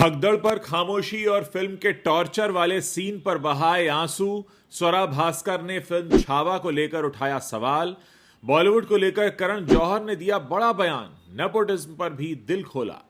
भगदड़ पर खामोशी और फिल्म के टॉर्चर वाले सीन पर बहाए आंसू। स्वरा भास्कर ने फिल्म छावा को लेकर उठाया सवाल। बॉलीवुड को लेकर करण जौहर ने दिया बड़ा बयान। नेपोटिज्म पर भी दिल खोला।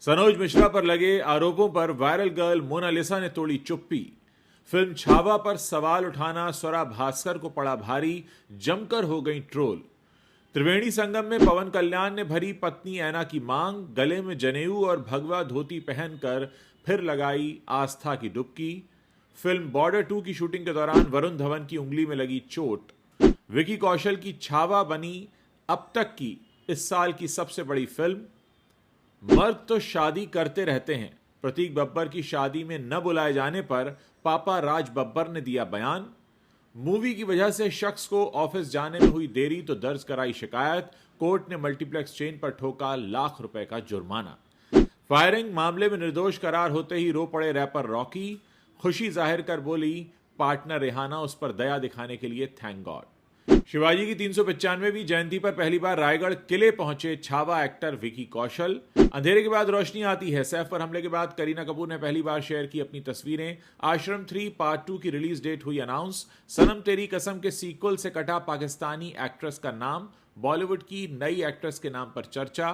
सनोज मिश्रा पर लगे आरोपों पर वायरल गर्ल मोनालिसा ने तोड़ी चुप्पी। फिल्म छावा पर सवाल उठाना स्वरा भास्कर को पड़ा भारी, जमकर हो गई ट्रोल। त्रिवेणी संगम में पवन कल्याण ने भरी पत्नी ऐना की मांग। गले में जनेऊ और भगवा धोती पहनकर फिर लगाई आस्था की डुबकी। फिल्म बॉर्डर 2 की शूटिंग के दौरान वरुण धवन की उंगली में लगी चोट। विकी कौशल की छावा बनी अब तक की इस साल की सबसे बड़ी फिल्म। मर्द तो शादी करते रहते हैं। प्रतीक बब्बर की शादी में न बुलाए जाने पर पापा राज बब्बर ने दिया बयान। मूवी की वजह से शख्स को ऑफिस जाने में हुई देरी तो दर्ज कराई शिकायत। कोर्ट ने मल्टीप्लेक्स चेन पर ठोका लाख रुपए का जुर्माना। फायरिंग मामले में निर्दोष करार होते ही रो पड़े रैपर रॉकी। खुशी जाहिर कर बोली पार्टनर रेहाना उस पर दया दिखाने के लिए थैंक गॉड। शिवाजी की 395वीं जयंती पर पहली बार रायगढ़ किले पहुंचे छावा एक्टर विकी कौशल। अंधेरे के बाद रोशनी आती है। सैफ पर हमले के बाद करीना कपूर ने पहली बार शेयर की अपनी तस्वीरें। आश्रम 3 पार्ट 2 की रिलीज डेट हुई अनाउंस। सनम तेरी कसम के सीक्वल से कटा पाकिस्तानी एक्ट्रेस का नाम। बॉलीवुड की नई एक्ट्रेस के नाम पर चर्चा।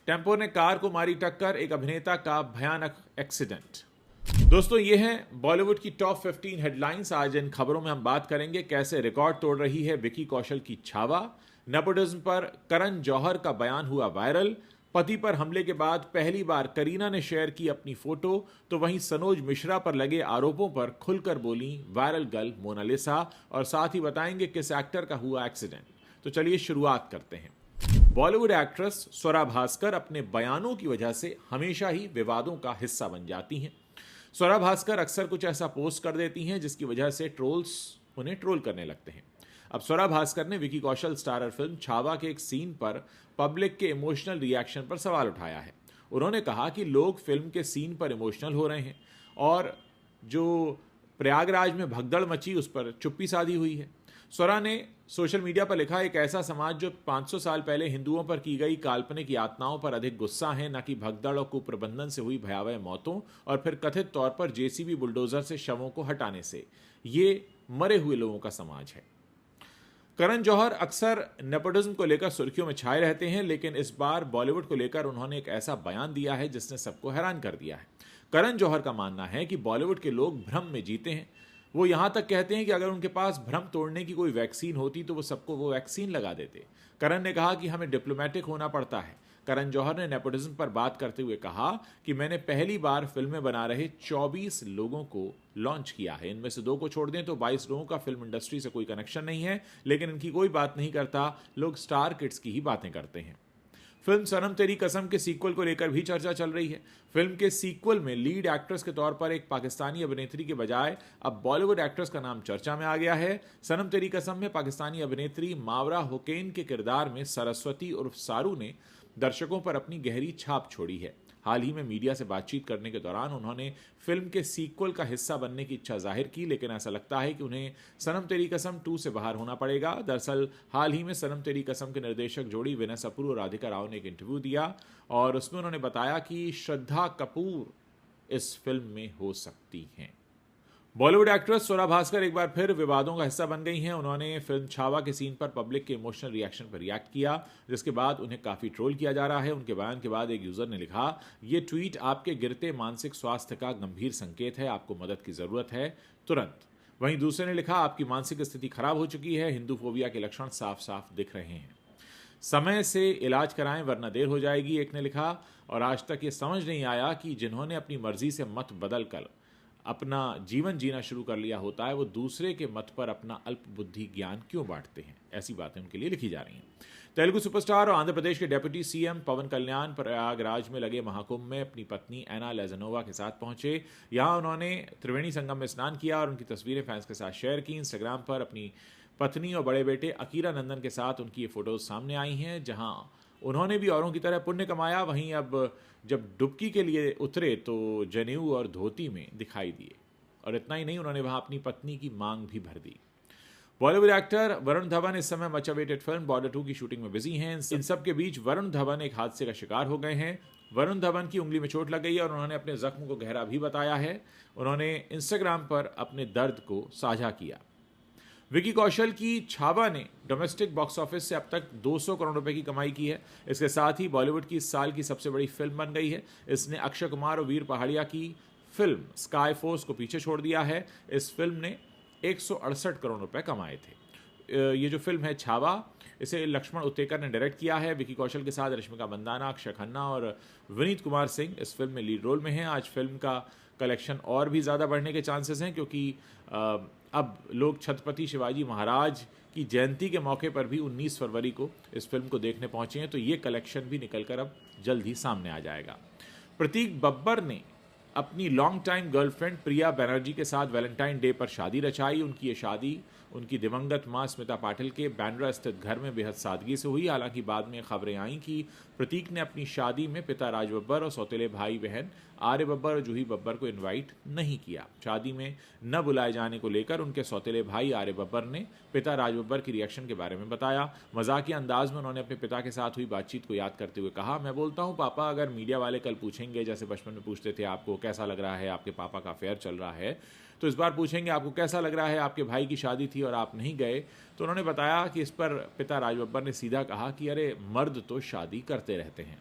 टेम्पो ने कार को मारी टक्कर। एक अभिनेता का भयानक एक्सीडेंट। दोस्तों, ये हैं बॉलीवुड की टॉप 15 हेडलाइंस। आज इन खबरों में हम बात करेंगे कैसे रिकॉर्ड तोड़ रही है विकी कौशल की छावा। नेपोटिज्म पर करण जौहर का बयान हुआ वायरल। पति पर हमले के बाद पहली बार करीना ने शेयर की अपनी फोटो। तो वहीं सनोज मिश्रा पर लगे आरोपों पर खुलकर बोली वायरल गर्ल मोनालिसा। और साथ ही बताएंगे किस एक्टर का हुआ एक्सीडेंट। तो चलिए शुरुआत करते हैं। बॉलीवुड एक्ट्रेस स्वरा भास्कर अपने बयानों की वजह से हमेशा ही विवादों का हिस्सा बन जाती हैं। स्वरा भास्कर अक्सर कुछ ऐसा पोस्ट कर देती हैं जिसकी वजह से ट्रोल्स उन्हें ट्रोल करने लगते हैं। अब स्वरा भास्कर ने विकी कौशल स्टारर फिल्म छावा के एक सीन पर पब्लिक के इमोशनल रिएक्शन पर सवाल उठाया है। उन्होंने कहा कि लोग फिल्म के सीन पर इमोशनल हो रहे हैं और जो प्रयागराज में भगदड़ मची उस पर चुप्पी साधी हुई है। स्वरा ने सोशल मीडिया पर लिखा, एक ऐसा समाज जो 500 साल पहले हिंदुओं पर की गई काल्पनिक यातनाओं पर अधिक गुस्सा है, न कि भगदड़ और कुप्रबंधन से हुई भयावह मौतों और फिर कथित तौर पर जेसीबी बुलडोजर से शवों को हटाने से। ये मरे हुए लोगों का समाज है। करण जौहर अक्सर नेपोटिज्म को लेकर सुर्खियों में छाए रहते हैं, लेकिन इस बार बॉलीवुड को लेकर उन्होंने एक ऐसा बयान दिया है जिसने सबको हैरान कर दिया है। करण जौहर का मानना है कि बॉलीवुड के लोग भ्रम में जीते हैं। वो यहां तक कहते हैं कि अगर उनके पास भ्रम तोड़ने की कोई वैक्सीन होती तो वो सबको वो वैक्सीन लगा देते। करण ने कहा कि हमें डिप्लोमेटिक होना पड़ता है। करण जौहर ने नेपोटिज्म पर बात करते हुए कहा कि मैंने पहली बार फिल्में बना रहे 24 लोगों को लॉन्च किया है। इनमें से 2 को छोड़ दें तो 22 लोगों का फिल्म इंडस्ट्री से कोई कनेक्शन नहीं है, लेकिन इनकी कोई बात नहीं करता। लोग स्टार किड्स की ही बातें करते हैं। फिल्म सनम तेरी कसम के सीक्वल को लेकर भी चर्चा चल रही है। फिल्म के सीक्वल में लीड एक्ट्रेस के तौर पर एक पाकिस्तानी अभिनेत्री के बजाय अब बॉलीवुड एक्ट्रेस का नाम चर्चा में आ गया है। सनम तेरी कसम में पाकिस्तानी अभिनेत्री मावरा हुसैन के किरदार में सरस्वती उर्फ सारू ने दर्शकों पर अपनी गहरी छाप छोड़ी है। हाल ही में मीडिया से बातचीत करने के दौरान उन्होंने फिल्म के सीक्वल का हिस्सा बनने की इच्छा जाहिर की, लेकिन ऐसा लगता है कि उन्हें सनम तेरी कसम 2 से बाहर होना पड़ेगा। दरअसल हाल ही में सनम तेरी कसम के निर्देशक जोड़ी विनय सप्रू और राधिका राव ने एक इंटरव्यू दिया और उसमें उन्होंने बताया कि श्रद्धा कपूर इस फिल्म में हो सकती हैं। बॉलीवुड एक्ट्रेस स्वरा भास्कर एक बार फिर विवादों का हिस्सा बन गई हैं। उन्होंने फिल्म छावा के सीन पर पब्लिक के इमोशनल रिएक्शन पर रिएक्ट किया, जिसके बाद उन्हें काफ़ी ट्रोल किया जा रहा है। उनके बयान के बाद एक यूज़र ने लिखा, ये ट्वीट आपके गिरते मानसिक स्वास्थ्य का गंभीर संकेत है। आपको मदद की ज़रूरत है तुरंत। वहीं दूसरे ने लिखा, आपकी मानसिक स्थिति खराब हो चुकी है। हिंदू फोबिया के लक्षण साफ साफ दिख रहे हैं। समय से इलाज कराएं वरना देर हो जाएगी, एक ने लिखा। और आज तक ये समझ नहीं आया कि जिन्होंने अपनी मर्जी से मत बदल कर अपना जीवन जीना शुरू कर लिया होता है वो दूसरे के मत पर अपना अल्प बुद्धि ज्ञान क्यों बांटते हैं। ऐसी बातें उनके लिए लिखी जा रही हैं। तेलुगु सुपरस्टार और आंध्र प्रदेश के डेप्यूटी सीएम पवन कल्याण प्रयागराज में लगे महाकुंभ में अपनी पत्नी ऐना लेज़नोवा के साथ पहुंचे। यहां उन्होंने त्रिवेणी संगम में स्नान किया और उनकी तस्वीरें फैंस के साथ शेयर की। इंस्टाग्राम पर अपनी पत्नी और बड़े बेटे अकीरा नंदन के साथ उनकी ये फोटोज सामने आई हैं, जहां उन्होंने भी औरों की तरह पुण्य कमाया। वहीं अब जब डुबकी के लिए उतरे तो जनेऊ और धोती में दिखाई दिए। और इतना ही नहीं, उन्होंने वहां अपनी पत्नी की मांग भी भर दी। बॉलीवुड एक्टर वरुण धवन इस समय मच अवेटेड फिल्म बॉर्डर 2 की शूटिंग में बिजी हैं। इन सब के बीच वरुण धवन एक हादसे का शिकार हो गए हैं। वरुण धवन की उंगली में चोट लग गई है और उन्होंने अपने जख्म को गहरा भी बताया है। उन्होंने इंस्टाग्राम पर अपने दर्द को साझा किया। विकी कौशल की छावा ने डोमेस्टिक बॉक्स ऑफिस से अब तक 200 करोड़ रुपए की कमाई की है। इसके साथ ही बॉलीवुड की इस साल की सबसे बड़ी फिल्म बन गई है। इसने अक्षय कुमार और वीर पहाड़िया की फिल्म स्काई फोर्स को पीछे छोड़ दिया है। इस फिल्म ने 168 करोड़ रुपए कमाए थे। ये जो फिल्म है छावा, इसे लक्ष्मण उत्तेकर ने डायरेक्ट किया है। विकी कौशल के साथ रश्मिका मंदाना, अक्षय खन्ना और विनीत कुमार सिंह इस फिल्म में लीड रोल में हैं। आज फिल्म का कलेक्शन और भी ज़्यादा बढ़ने के चांसेस हैं, क्योंकि अब लोग छत्रपति शिवाजी महाराज की जयंती के मौके पर भी 19 फरवरी को इस फिल्म को देखने पहुंचे हैं, तो ये कलेक्शन भी निकलकर अब जल्द ही सामने आ जाएगा। प्रतीक बब्बर ने अपनी लॉन्ग टाइम गर्लफ्रेंड प्रिया बनर्जी के साथ वैलेंटाइन डे पर शादी रचाई। उनकी ये शादी उनकी दिवंगत मां स्मिता पाटिल के बैंड्रा स्थित घर में बेहद सादगी से हुई। हालांकि बाद में खबरें आईं कि प्रतीक ने अपनी शादी में पिता राज बब्बर और सौतेले भाई बहन आर्य बब्बर और जूही बब्बर को इनवाइट नहीं किया। शादी में न बुलाए जाने को लेकर उनके सौतेले भाई आर्य बब्बर ने पिता राज बब्बर की रिएक्शन के बारे में बताया। मजाकिया अंदाज में उन्होंने अपने पिता के साथ हुई बातचीत को याद करते हुए कहा, मैं बोलता हूँ पापा, अगर मीडिया वाले कल पूछेंगे, जैसे बचपन में पूछते थे आपको कैसा लग रहा है, आपके पापा का अफेयर चल रहा है, तो इस बार पूछेंगे आपको कैसा लग रहा है, आपके भाई की शादी थी और आप नहीं गए। तो उन्होंने बताया कि इस पर पिता राज बब्बर ने सीधा कहा कि अरे मर्द तो शादी करते रहते हैं।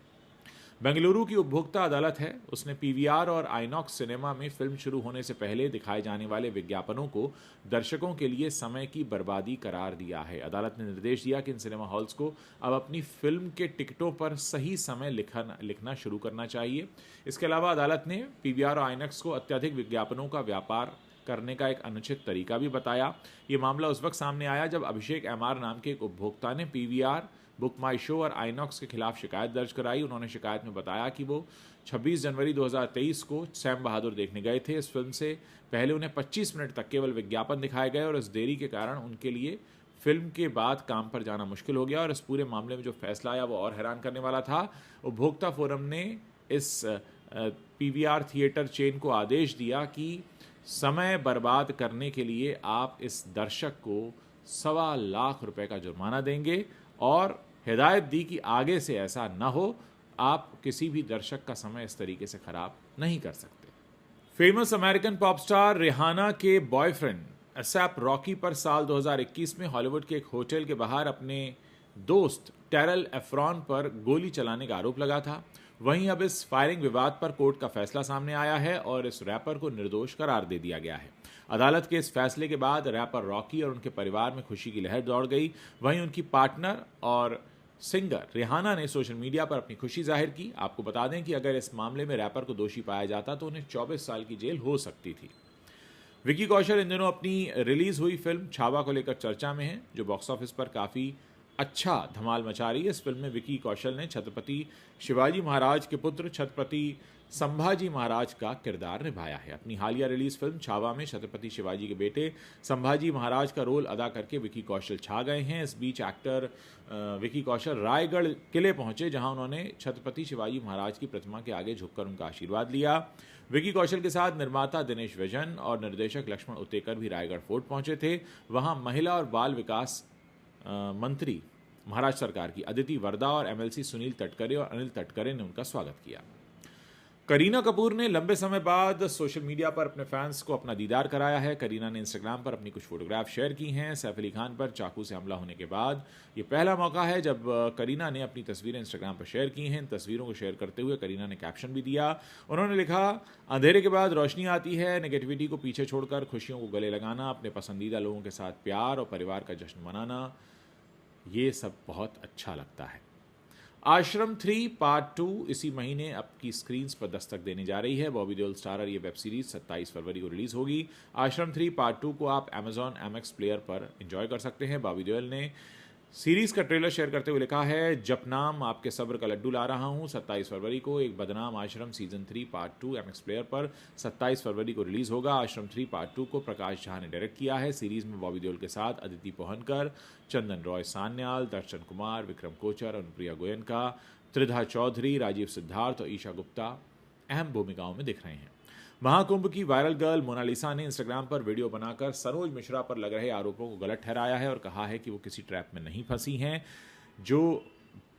बेंगलुरु की उपभोक्ता अदालत है, उसने पीवीआर और आइनॉक्स सिनेमा में फिल्म शुरू होने से पहले दिखाए जाने वाले विज्ञापनों को दर्शकों के लिए समय की बर्बादी करार दिया है। अदालत ने निर्देश दिया कि इन सिनेमा हॉल्स को अब अपनी फिल्म के टिकटों पर सही समय लिखना शुरू करना चाहिए। इसके अलावा अदालत ने पीवीआर और आइनॉक्स को अत्यधिक विज्ञापनों का व्यापार करने का एक अनुचित तरीका भी बताया। ये मामला उस वक्त सामने आया जब अभिषेक एमआर नाम के एक उपभोक्ता ने पीवीआर, बुक माई शो और आइनॉक्स के खिलाफ शिकायत दर्ज कराई। उन्होंने शिकायत में बताया कि वो 26 जनवरी 2023 को सैम बहादुर देखने गए थे। इस फिल्म से पहले उन्हें 25 मिनट तक केवल विज्ञापन दिखाए गए और इस देरी के कारण उनके लिए फिल्म के बाद काम पर जाना मुश्किल हो गया। और इस पूरे मामले में जो फैसला आया वो और हैरान करने वाला था। उपभोक्ता फोरम ने इस पीवीआर थिएटर चेन को आदेश दिया कि समय बर्बाद करने के लिए आप इस दर्शक को 1.25 लाख रुपए का जुर्माना देंगे और हिदायत दी कि आगे से ऐसा न हो, आप किसी भी दर्शक का समय इस तरीके से खराब नहीं कर सकते। Famous American pop star Rihanna के बॉयफ्रेंड असैप रॉकी पर साल 2021 में हॉलीवुड के एक होटल के बाहर अपने दोस्त टेरल एफ्रॉन पर गोली चलाने का आरोप लगा था। वहीं अब इस फायरिंग विवाद पर कोर्ट का फैसला सामने आया है और इस रैपर को निर्दोष करार दे दिया गया है। अदालत के इस फैसले के बाद रैपर रॉकी और उनके परिवार में खुशी की लहर दौड़ गई। वहीं उनकी पार्टनर और सिंगर रिहाना ने सोशल मीडिया पर अपनी खुशी जाहिर की। आपको बता दें कि अगर इस मामले में रैपर को दोषी पाया जाता तो उन्हें 24 साल की जेल हो सकती थी। विकी कौशल इन दिनों अपनी रिलीज हुई फिल्म छावा को लेकर चर्चा में है, जो बॉक्स ऑफिस पर काफ़ी अच्छा धमाल मचा रही है। इस फिल्म में विकी कौशल ने छत्रपति शिवाजी महाराज के पुत्र छत्रपति संभाजी महाराज का किरदार निभाया है। अपनी हालिया रिलीज फिल्म छावा में छत्रपति शिवाजी के बेटे संभाजी महाराज का रोल अदा करके विकी कौशल छा गए हैं। इस बीच एक्टर विकी कौशल रायगढ़ किले पहुंचे, जहां उन्होंने छत्रपति शिवाजी महाराज की प्रतिमा के आगे झुककर उनका आशीर्वाद लिया। विकी कौशल के साथ निर्माता दिनेश विजन और निर्देशक लक्ष्मण उत्तेकर भी रायगढ़ फोर्ट पहुंचे थे। वहां महिला और बाल विकास मंत्री महाराष्ट्र सरकार की अदिति वर्दा और एमएलसी सुनील तटकरे और अनिल तटकरे ने उनका स्वागत किया। करीना कपूर ने लंबे समय बाद सोशल मीडिया पर अपने फैंस को अपना दीदार कराया है। करीना ने इंस्टाग्राम पर अपनी कुछ फोटोग्राफ शेयर की हैं। सैफ अली खान पर चाकू से हमला होने के बाद ये पहला मौका है जब करीना ने अपनी तस्वीरें इंस्टाग्राम पर शेयर की हैं। इन तस्वीरों को शेयर करते हुए करीना ने कैप्शन भी दिया। उन्होंने लिखा, अंधेरे के बाद रोशनी आती है, नेगेटिविटी को पीछे छोड़कर खुशियों को गले लगाना, अपने पसंदीदा लोगों के साथ प्यार और परिवार का जश्न मनाना, ये सब बहुत अच्छा लगता है। आश्रम 3 पार्ट 2 इसी महीने आपकी स्क्रीन्स पर दस्तक देने जा रही है। बॉबी देओल स्टारर ये वेब सीरीज 27 फरवरी को रिलीज होगी। आश्रम 3 पार्ट 2 को आप Amazon MX प्लेयर पर एंजॉय कर सकते हैं। बॉबी देओल ने सीरीज का ट्रेलर शेयर करते हुए लिखा है, जपनाम आपके सब्र का लड्डू ला रहा हूं। 27 फरवरी को एक बदनाम आश्रम सीजन 3 पार्ट 2 MX प्लेयर पर 27 फरवरी को रिलीज होगा। आश्रम 3 पार्ट 2 को प्रकाश झा ने डायरेक्ट किया है। सीरीज में बॉबी देओल के साथ अदिति पोहनकर, चंदन रॉय सान्याल, दर्शन कुमार, विक्रम कोचर, अनुप्रिया गोयनका, त्रिधा चौधरी, राजीव सिद्धार्थ और ईशा गुप्ता अहम भूमिकाओं में दिख रहे हैं। महाकुंभ की वायरल गर्ल मोनालिसा ने इंस्टाग्राम पर वीडियो बनाकर सरोज मिश्रा पर लग रहे आरोपों को गलत ठहराया है और कहा है कि वो किसी ट्रैप में नहीं फंसी हैं। जो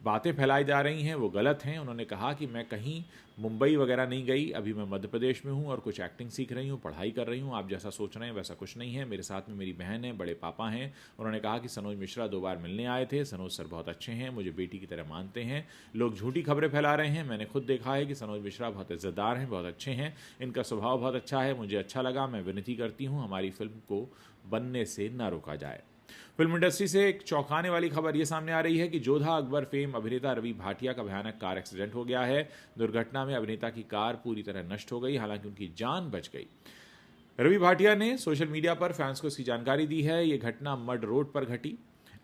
बातें फैलाई जा रही हैं वो गलत हैं। उन्होंने कहा कि मैं कहीं मुंबई वगैरह नहीं गई, अभी मैं मध्य प्रदेश में हूँ और कुछ एक्टिंग सीख रही हूँ, पढ़ाई कर रही हूँ। आप जैसा सोच रहे हैं वैसा कुछ नहीं है। मेरे साथ में मेरी बहन है, बड़े पापा हैं। उन्होंने कहा कि सनोज मिश्रा 2 बार मिलने आए थे, सनोज सर बहुत अच्छे हैं, मुझे बेटी की तरह मानते हैं। लोग झूठी खबरें फैला रहे हैं, मैंने खुद देखा है कि सनोज मिश्रा बहुत इज्जतदार हैं, बहुत अच्छे हैं, इनका स्वभाव बहुत अच्छा है, मुझे अच्छा लगा। मैं विनती करती हूँ हमारी फिल्म को बनने से ना रोका जाए। फिल्म इंडस्ट्री से एक चौंकाने वाली खबर यह सामने आ रही है कि जोधा अकबर फेम अभिनेता रवि भाटिया का भयानक कार एक्सीडेंट हो गया है। दुर्घटना में अभिनेता की कार पूरी तरह नष्ट हो गई, हालांकि उनकी जान बच गई। रवि भाटिया ने सोशल मीडिया पर फैंस को इसकी जानकारी दी है। ये घटना मड रोड पर घटी।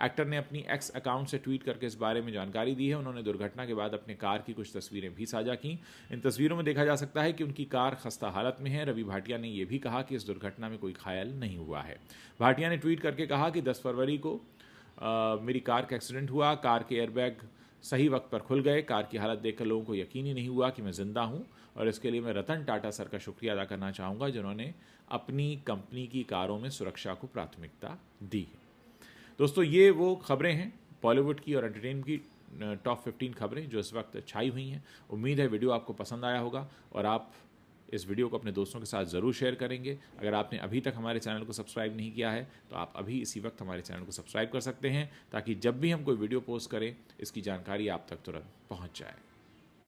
एक्टर ने अपनी एक्स अकाउंट से ट्वीट करके इस बारे में जानकारी दी है। उन्होंने दुर्घटना के बाद अपने कार की कुछ तस्वीरें भी साझा की। इन तस्वीरों में देखा जा सकता है कि उनकी कार खस्ता हालत में है। रवि भाटिया ने यह भी कहा कि इस दुर्घटना में कोई घायल नहीं हुआ है। भाटिया ने ट्वीट करके कहा कि 10 फरवरी को मेरी कार का एक्सीडेंट हुआ। कार के एयरबैग सही वक्त पर खुल गए। कार की हालत देखकर लोगों को यकीन ही नहीं हुआ कि मैं जिंदा हूं, और इसके लिए मैं रतन टाटा सर का शुक्रिया अदा करना चाहूँगा, जिन्होंने अपनी कंपनी की कारों में सुरक्षा को प्राथमिकता दी है। दोस्तों, ये वो खबरें हैं बॉलीवुड की और एंटरटेनमेंट की टॉप 15 खबरें जो इस वक्त छाई हुई हैं। उम्मीद है वीडियो आपको पसंद आया होगा और आप इस वीडियो को अपने दोस्तों के साथ ज़रूर शेयर करेंगे। अगर आपने अभी तक हमारे चैनल को सब्सक्राइब नहीं किया है तो आप अभी इसी वक्त हमारे चैनल को सब्सक्राइब कर सकते हैं, ताकि जब भी हम कोई वीडियो पोस्ट करें इसकी जानकारी आप तक तुरंत पहुंच जाए।